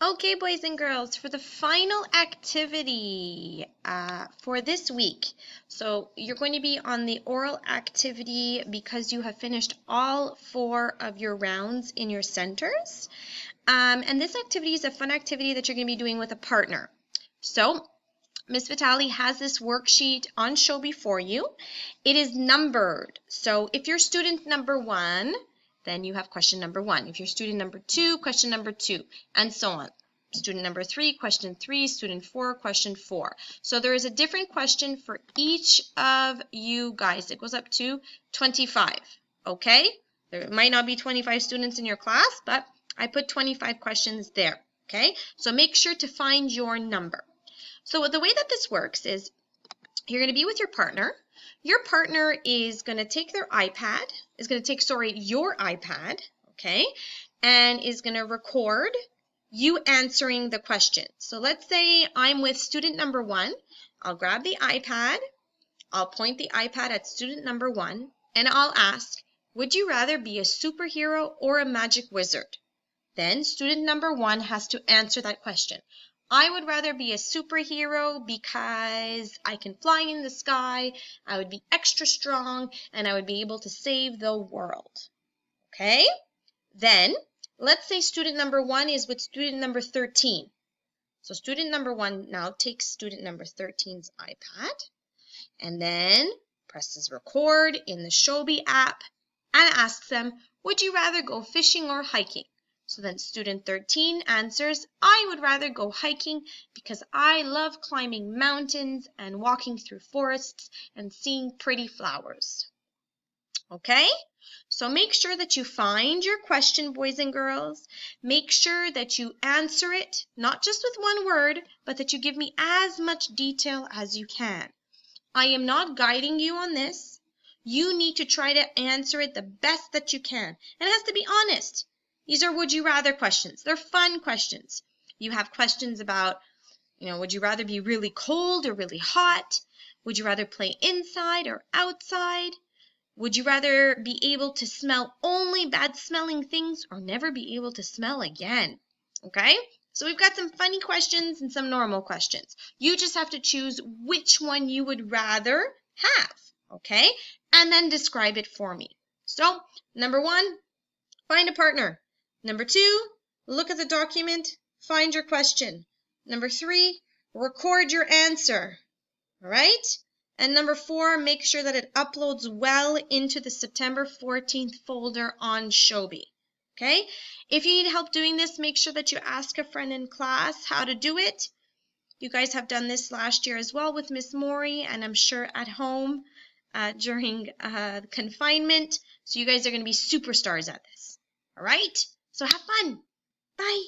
Okay, boys and girls, for the final activity for this week. So you're going to be on the oral activity because you have finished all 4 of your rounds in your centers. And this activity is a fun activity that you're going to be doing with a partner. So Ms. Vitale has this worksheet on show before you. It is numbered. So if you're student number 1, then you have question number 1. If you're student number 2, question number 2, and so on. Student number 3, question 3, student 4, question 4. So there is a different question for each of you guys. It goes up to 25, okay? There might not be 25 students in your class, but I put 25 questions there, okay? So make sure to find your number. So the way that this works is you're going to be with your partner. Your partner is going to take your iPad, okay, and is going to record you answering the question. So let's say I'm with student number 1. I'll grab the iPad, I'll point the iPad at student number 1, and I'll ask, would you rather be a superhero or a magic wizard? Then student number 1 has to answer that question. I would rather be a superhero because I can fly in the sky, I would be extra strong, and I would be able to save the world. Okay? Then, let's say student number 1 is with student number 13. So student number 1 now takes student number 13's iPad and then presses record in the Shobi app and asks them, would you rather go fishing or hiking? So then student 13 answers, I would rather go hiking because I love climbing mountains and walking through forests and seeing pretty flowers. Okay? So make sure that you find your question, boys and girls. Make sure that you answer it, not just with one word, but that you give me as much detail as you can. I am not guiding you on this. You need to try to answer it the best that you can. And it has to be honest. These are would you rather questions. They're fun questions. You have questions about, would you rather be really cold or really hot? Would you rather play inside or outside? Would you rather be able to smell only bad smelling things or never be able to smell again? Okay? So we've got some funny questions and some normal questions. You just have to choose which one you would rather have. Okay? And then describe it for me. So, number 1, find a partner. Number 2, look at the document, find your question. Number 3, record your answer. All right? And number 4, make sure that it uploads well into the September 14th folder on Shobi. Okay? If you need help doing this, make sure that you ask a friend in class how to do it. You guys have done this last year as well with Miss Mori, and I'm sure at home during confinement. So you guys are going to be superstars at this. All right? So have fun. Bye.